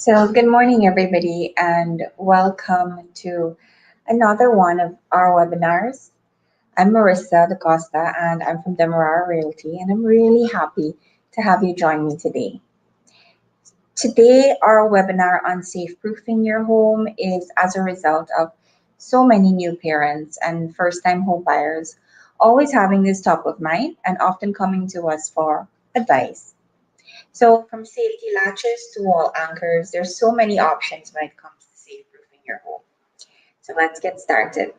So, good morning, everybody, and welcome to another one of our webinars. I'm Marissa Da Costa, and I'm from Demerara Realty, and I'm really happy to have you join me today. Today, our webinar on safe proofing your home is as a result of so many new parents and first time home buyers always having this top of mind and often coming to us for advice. So from safety latches to wall anchors, there's so many options when it comes to safe proofing your home. So let's get started.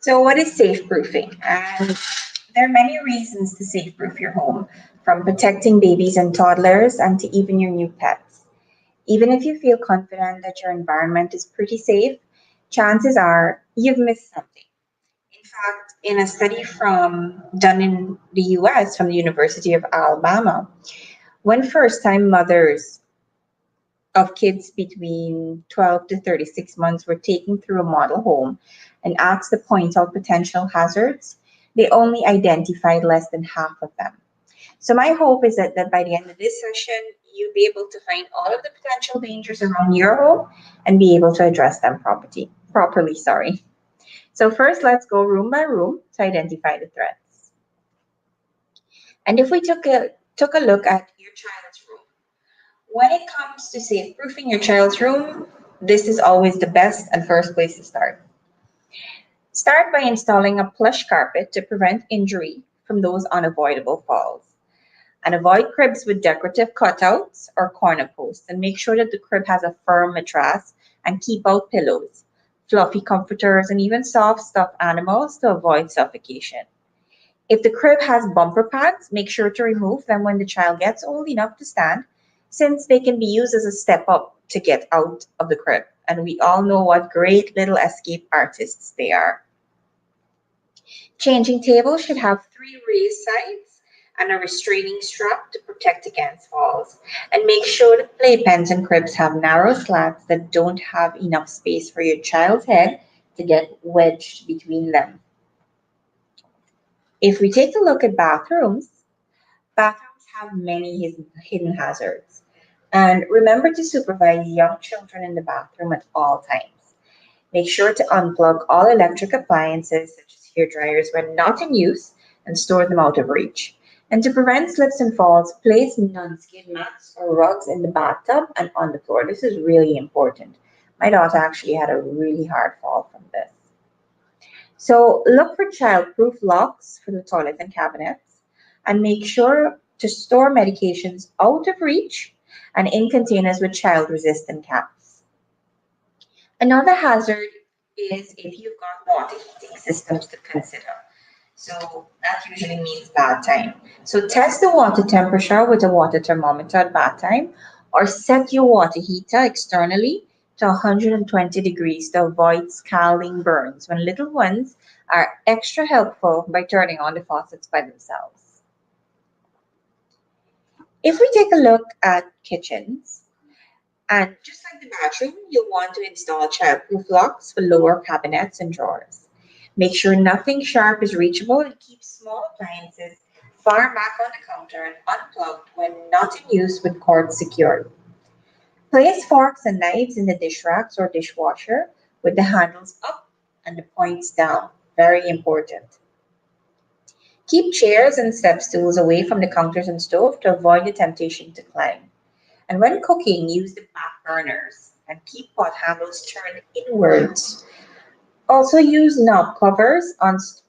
So what is safe proofing? And there are many reasons to safe proof your home, from protecting babies and toddlers and to even your new pets. Even if you feel confident that your environment is pretty safe, chances are you've missed something. In fact, in a study done in the US from the University of Alabama, when first time mothers of kids between 12 to 36 months were taken through a model home and asked to point out potential hazards, they only identified less than half of them. So my hope is that by the end of this session, you'll be able to find all of the potential dangers around your home and be able to address them properly. So first, let's go room by room to identify the threats. And if we took a look at your child's room, when it comes to safe proofing your child's room, this is always the best and first place to start. Start by installing a plush carpet to prevent injury from those unavoidable falls. And avoid cribs with decorative cutouts or corner posts, and make sure that the crib has a firm mattress and keep out pillows, fluffy comforters, and even soft stuffed animals to avoid suffocation. If the crib has bumper pads, make sure to remove them when the child gets old enough to stand, since they can be used as a step up to get out of the crib. And we all know what great little escape artists they are. Changing tables should have three raised sides and a restraining strap to protect against falls. And make sure the playpens and cribs have narrow slats that don't have enough space for your child's head to get wedged between them. If we take a look at bathrooms have many hidden hazards. And remember to supervise young children in the bathroom at all times. Make sure to unplug all electric appliances such as hair dryers when not in use and store them out of reach. And to prevent slips and falls, place non-skid mats or rugs in the bathtub and on the floor. This is really important. My daughter actually had a really hard fall from this. So look for child-proof locks for the toilet and cabinets, and make sure to store medications out of reach and in containers with child-resistant caps. Another hazard is if you've got water heating systems to consider. So that usually means bath time. So test the water temperature with a water thermometer at bath time, or set your water heater externally to 120 degrees to avoid scalding burns when little ones are extra helpful by turning on the faucets by themselves. If we take a look at kitchens, and just like the bathroom, you'll want to install childproof locks for lower cabinets and drawers. Make sure nothing sharp is reachable and keep small appliances far back on the counter and unplugged when not in use with cords secured. Place forks and knives in the dish racks or dishwasher with the handles up and the points down. Very important. Keep chairs and step stools away from the counters and stove to avoid the temptation to climb. And when cooking, use the back burners and keep pot handles turned inwards. Also use knob covers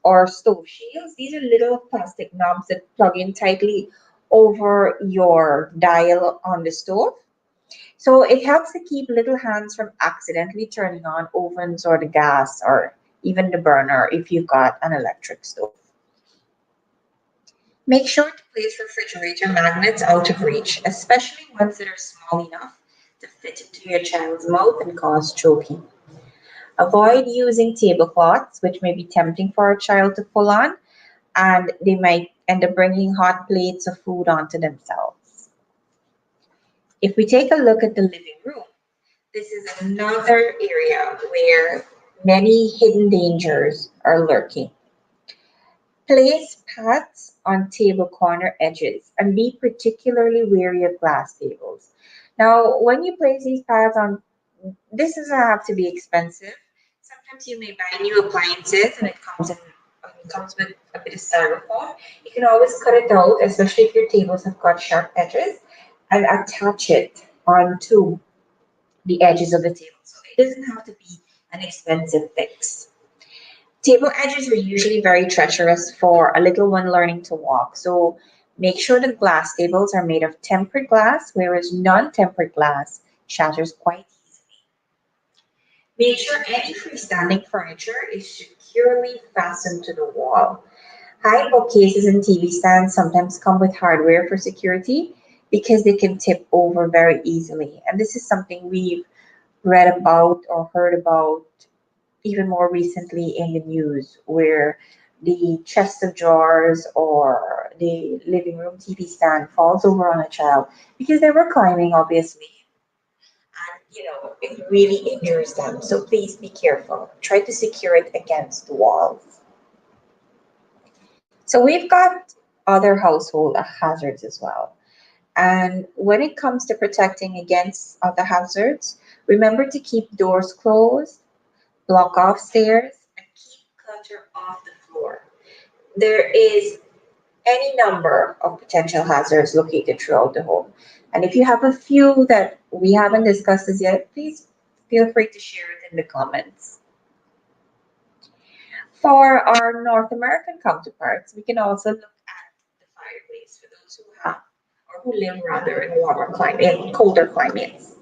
or stove shields. These are little plastic knobs that plug in tightly over your dial on the stove. So it helps to keep little hands from accidentally turning on ovens or the gas or even the burner if you've got an electric stove. Make sure to place refrigerator magnets out of reach, especially ones that are small enough to fit into your child's mouth and cause choking. Avoid using tablecloths, which may be tempting for a child to pull on, and they might end up bringing hot plates of food onto themselves. If we take a look at the living room, this is another area where many hidden dangers are lurking. Place pads on table corner edges and be particularly wary of glass tables. Now, when you place these pads on, this doesn't have to be expensive. Sometimes you may buy new appliances and it comes with a bit of styrofoam. You can always cut it out, especially if your tables have got sharp edges, and attach it onto the edges of the table. So it doesn't have to be an expensive fix. Table edges are usually very treacherous for a little one learning to walk. So make sure the glass tables are made of tempered glass, whereas non-tempered glass shatters quite easily. Make sure any freestanding furniture is securely fastened to the wall. High bookcases and TV stands sometimes come with hardware for security because they can tip over very easily. And this is something we've read about or heard about even more recently in the news, where the chest of drawers or the living room TV stand falls over on a child because they were climbing, obviously, and it really injures them. So please be careful. Try to secure it against the walls. So we've got other household hazards as well. And when it comes to protecting against other hazards, remember to keep doors closed, block off stairs, and keep clutter off the floor. There is any number of potential hazards located throughout the home. And if you have a few that we haven't discussed as yet, please feel free to share it in the comments. For our North American counterparts, we can also look at the fireplace for those who have or who live rather in warmer climate, in colder climates,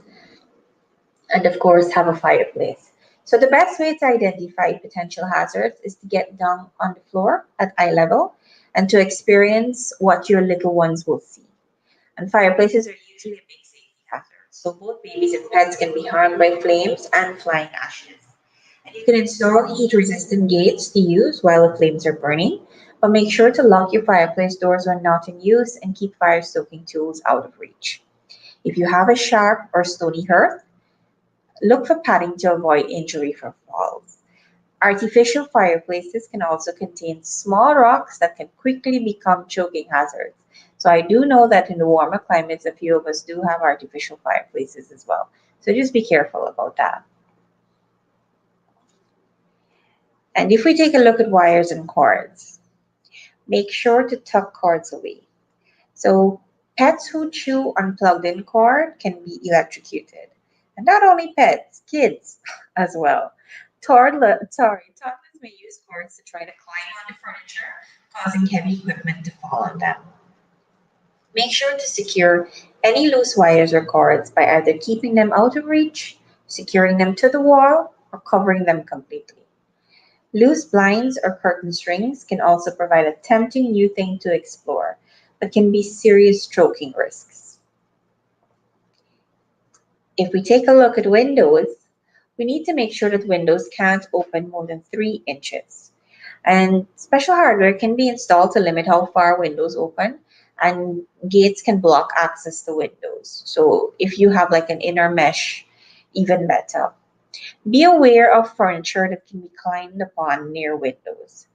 and of course have a fireplace. So the best way to identify potential hazards is to get down on the floor at eye level and to experience what your little ones will see. And fireplaces are usually a big safety hazard. So both babies and pets can be harmed by flames and flying ashes. And you can install heat resistant gates to use while the flames are burning, but make sure to lock your fireplace doors when not in use and keep fire stoking tools out of reach. If you have a sharp or stony hearth, look for padding to avoid injury from falls. Artificial fireplaces can also contain small rocks that can quickly become choking hazards. So I do know that in the warmer climates, a few of us do have artificial fireplaces as well. So just be careful about that. And if we take a look at wires and cords, make sure to tuck cords away. So pets who chew unplugged in cord can be electrocuted. And not only pets, kids as well. Toddlers may use cords to try to climb on the furniture, causing heavy equipment to fall on them. Make sure to secure any loose wires or cords by either keeping them out of reach, securing them to the wall, or covering them completely. Loose blinds or curtain strings can also provide a tempting new thing to explore, but can be serious choking risks. If we take a look at windows, we need to make sure that windows can't open more than 3 inches. And special hardware can be installed to limit how far windows open, and gates can block access to windows. So if you have like an inner mesh, even better. Be aware of furniture that can be climbed upon near windows.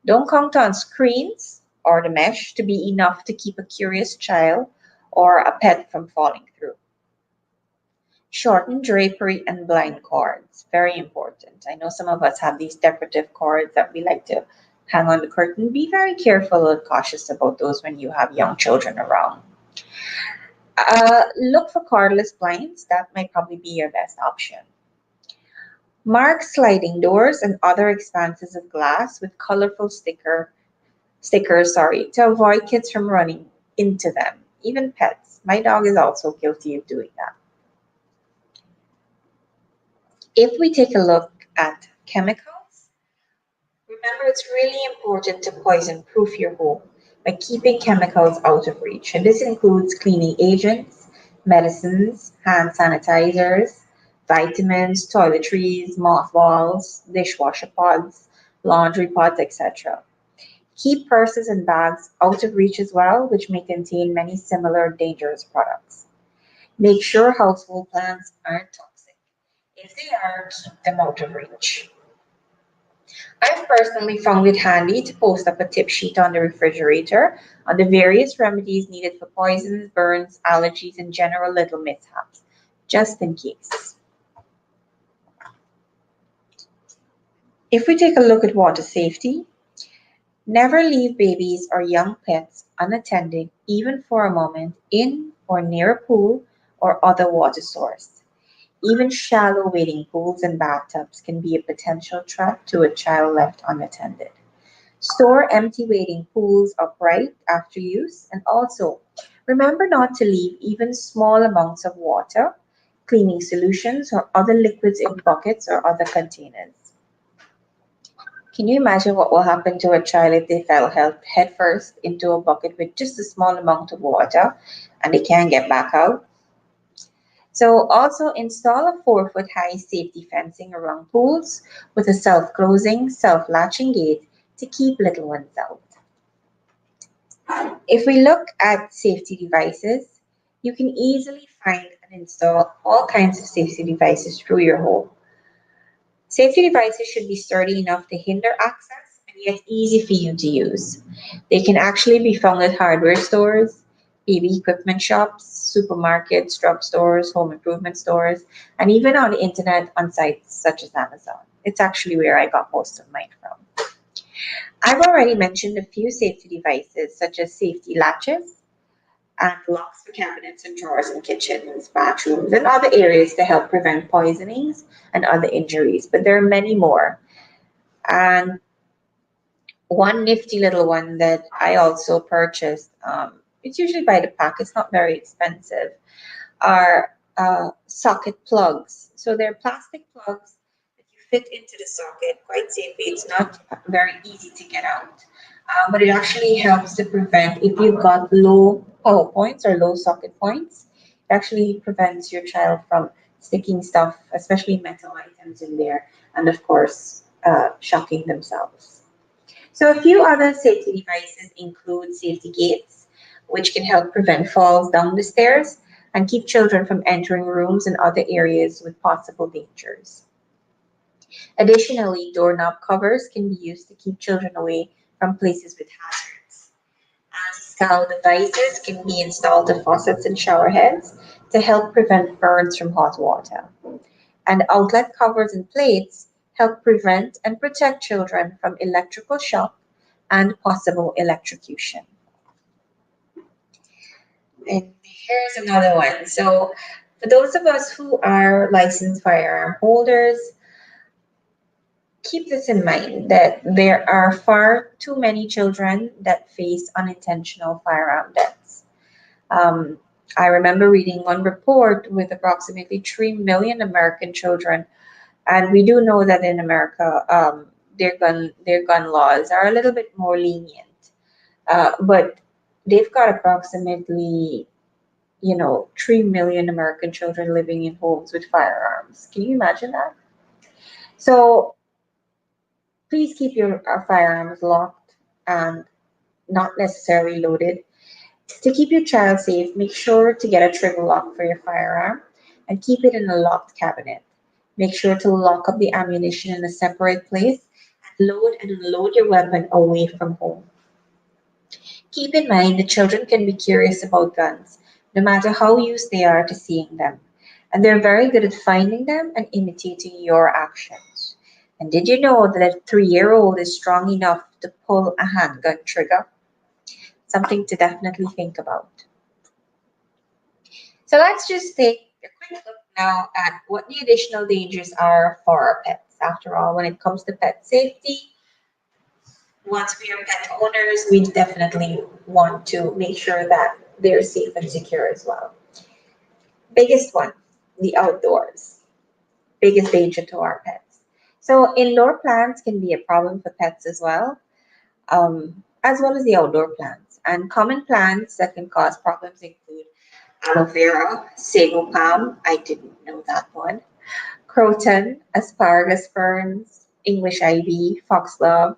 Don't count on screens or the mesh to be enough to keep a curious child or a pet from falling through. Shorten drapery and blind cords. Very important. I know some of us have these decorative cords that we like to hang on the curtain. Be very careful and cautious about those when you have young children around. Look for cordless blinds. That might probably be your best option. Mark sliding doors and other expanses of glass with colorful stickers, to avoid kids from running into them. Even pets. My dog is also guilty of doing that. If we take a look at chemicals, remember it's really important to poison proof your home by keeping chemicals out of reach. And this includes cleaning agents, medicines, hand sanitizers, vitamins, toiletries, mothballs, dishwasher pods, laundry pods, etc. Keep purses and bags out of reach as well, which may contain many similar dangerous products. Make sure household plants aren't toxic. If they are, keep them out of reach. I've personally found it handy to post up a tip sheet on the refrigerator on the various remedies needed for poisons, burns, allergies, and general little mishaps, just in case. If we take a look at water safety, never leave babies or young pets unattended, even for a moment, in or near a pool or other water source. Even shallow wading pools and bathtubs can be a potential threat to a child left unattended. Store empty wading pools upright after use, and also remember not to leave even small amounts of water, cleaning solutions, or other liquids in buckets or other containers. Can you imagine what will happen to a child if they fell headfirst into a bucket with just a small amount of water and they can't get back out? So, also install a 4 foot high safety fencing around pools with a self closing, self latching gate to keep little ones out. If we look at safety devices, you can easily find and install all kinds of safety devices through your home. Safety devices should be sturdy enough to hinder access and yet easy for you to use. They can actually be found at hardware stores, baby equipment shops, supermarkets, drugstores, home improvement stores, and even on the internet on sites such as Amazon. It's actually where I got most of mine from. I've already mentioned a few safety devices such as safety latches and locks for cabinets and drawers in kitchens, bathrooms, and other areas to help prevent poisonings and other injuries. But there are many more. And one nifty little one that I also purchased, it's usually by the pack, it's not very expensive, are socket plugs. So they're plastic plugs that you fit into the socket quite safely. It's not very easy to get out, but it actually helps to prevent if you've got low power points or low socket points. It actually prevents your child from sticking stuff, especially metal items, in there, and of course, shocking themselves. So a few other safety devices include safety gates, which can help prevent falls down the stairs and keep children from entering rooms and other areas with possible dangers. Additionally, doorknob covers can be used to keep children away from places with hazards. Anti-scald devices can be installed to faucets and shower heads to help prevent burns from hot water. And outlet covers and plates help prevent and protect children from electrical shock and possible electrocution. And here's another one. So, for those of us who are licensed firearm holders, keep this in mind that there are far too many children that face unintentional firearm deaths. Um, I remember reading one report with approximately 3 million American children, and we do know that in America, their gun laws are a little bit more lenient, but they've got approximately 3 million American children living in homes with firearms. Can you imagine that? So please keep your firearms locked and not necessarily loaded. To keep your child safe, make sure to get a trigger lock for your firearm and keep it in a locked cabinet. Make sure to lock up the ammunition in a separate place and load and unload your weapon away from home. Keep in mind that children can be curious about guns, no matter how used they are to seeing them, and they're very good at finding them and imitating your actions. And did you know that a 3-year-old is strong enough to pull a handgun trigger? Something to definitely think about. So let's just take a quick look now at what the additional dangers are for our pets. After all, when it comes to pet safety, once we are pet owners, we definitely want to make sure that they're safe and secure as well. Biggest one, the outdoors. Biggest danger to our pets. So indoor plants can be a problem for pets as well as the outdoor plants. And common plants that can cause problems include aloe vera, sago palm, I didn't know that one, croton, asparagus ferns, English ivy, foxglove,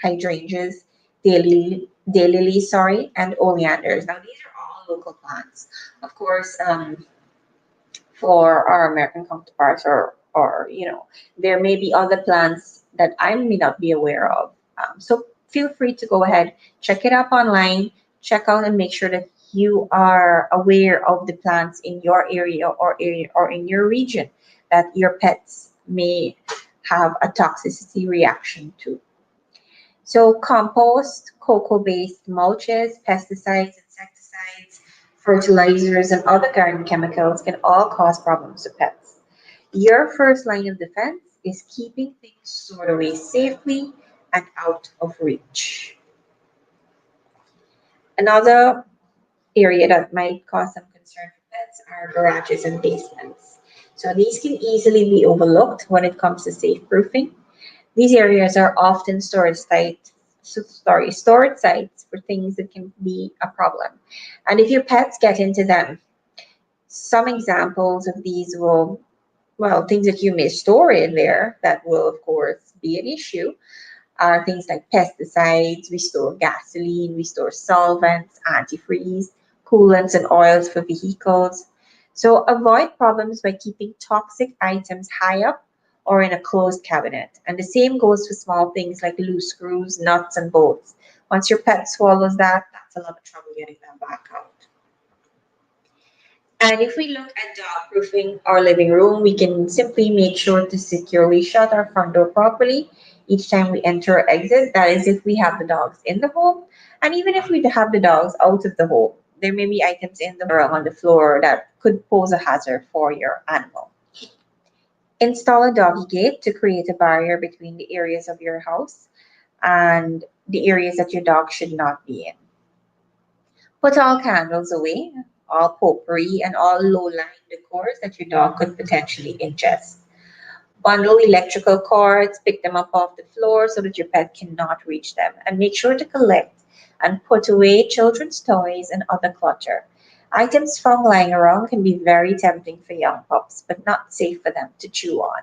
hydrangeas, daylilies, sorry, and oleanders. Now these are all local plants. Of course, for our American counterparts, or there may be other plants that I may not be aware of. So feel free to go ahead, check it up online, check out and make sure that you are aware of the plants in your area or in your region that your pets may have a toxicity reaction to. So compost, cocoa-based mulches, pesticides, insecticides, fertilizers, and other garden chemicals can all cause problems to pets. Your first line of defense is keeping things stored away safely and out of reach. Another area that might cause some concern for pets are garages and basements. So these can easily be overlooked when it comes to safe proofing. These areas are often storage sites for things that can be a problem. And if your pets get into them, some examples of these will, well, things that you may store in there that will, of course, be an issue are things like pesticides, we store gasoline, we store solvents, antifreeze, coolants, and oils for vehicles. So avoid problems by keeping toxic items high up or in a closed cabinet. And the same goes for small things like loose screws, nuts, and bolts. Once your pet swallows that, that's a lot of trouble getting them back out. And if we look at dog proofing our living room, we can simply make sure to securely shut our front door properly each time we enter or exit. That is, if we have the dogs in the home, and even if we have the dogs out of the home, there may be items in the home on the floor that could pose a hazard for your animal. Install a doggy gate to create a barrier between the areas of your house and the areas that your dog should not be in. Put all candles away, all potpourri, and all low-lying decors that your dog could potentially ingest. Bundle electrical cords, pick them up off the floor so that your pet cannot reach them, and make sure to collect and put away children's toys and other clutter. Items found lying around can be very tempting for young pups, but not safe for them to chew on.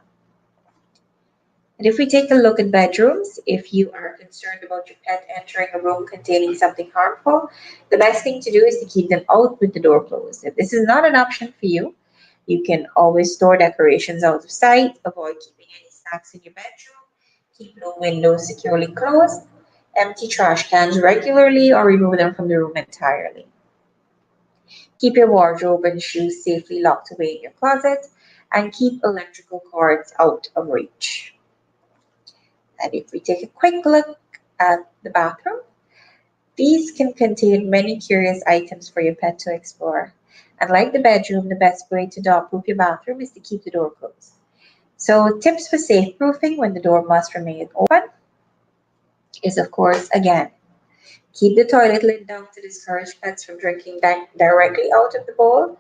And if we take a look at bedrooms, if you are concerned about your pet entering a room containing something harmful, the best thing to do is to keep them out with the door closed. If this is not an option for you, you can always store decorations out of sight, avoid keeping any snacks in your bedroom, keep no windows securely closed, empty trash cans regularly or remove them from the room entirely. Keep your wardrobe and shoes safely locked away in your closet, and keep electrical cords out of reach. And if we take a quick look at the bathroom, these can contain many curious items for your pet to explore. And like the bedroom, the best way to dog proof your bathroom is to keep the door closed. So tips for safe proofing when the door must remain open is, of course, again, keep the toilet lid down to discourage pets from drinking directly out of the bowl.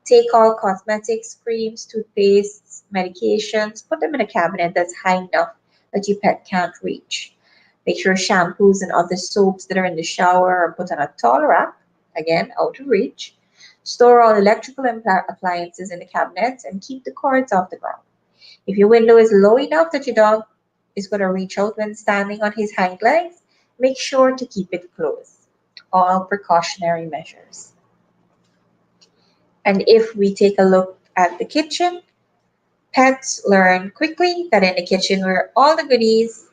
Take all cosmetics, creams, toothpastes, medications, put them in a cabinet that's high enough that your pet can't reach. Make sure shampoos and other soaps that are in the shower are put on a tall rack, again, out of reach. Store all electrical appliances in the cabinets and keep the cords off the ground. If your window is low enough that your dog is going to reach out when standing on his hind legs, make sure to keep it closed. All precautionary measures. And if we take a look at the kitchen, pets learn quickly that in the kitchen where all the goodies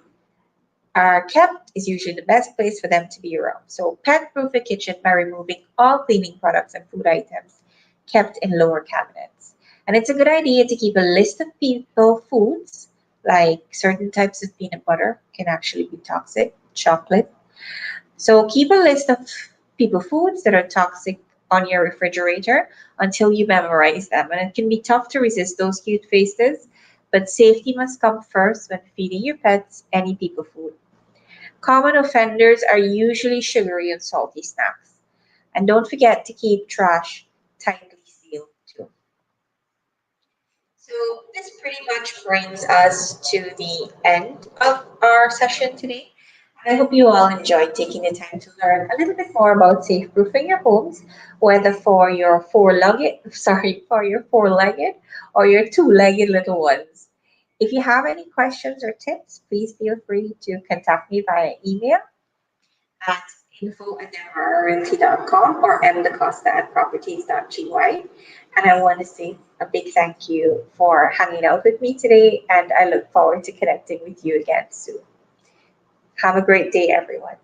are kept is usually the best place for them to be around. So pet-proof a kitchen by removing all cleaning products and food items kept in lower cabinets. And it's a good idea to keep a list of people foods, like certain types of peanut butter can actually be toxic, chocolate. So keep a list of people foods that are toxic on your refrigerator until you memorize them. And it can be tough to resist those cute faces, but safety must come first when feeding your pets any people food. Common offenders are usually sugary and salty snacks. And don't forget to keep trash tightly sealed too. So this pretty much brings us to the end of our session today. I hope you all enjoyed taking the time to learn a little bit more about safe-proofing your homes, whether for your four-legged or your two-legged little ones. If you have any questions or tips, please feel free to contact me via email at info@demarrealty.com or mdacosta@properties.gy. And I want to say a big thank you for hanging out with me today, and I look forward to connecting with you again soon. Have a great day, everyone.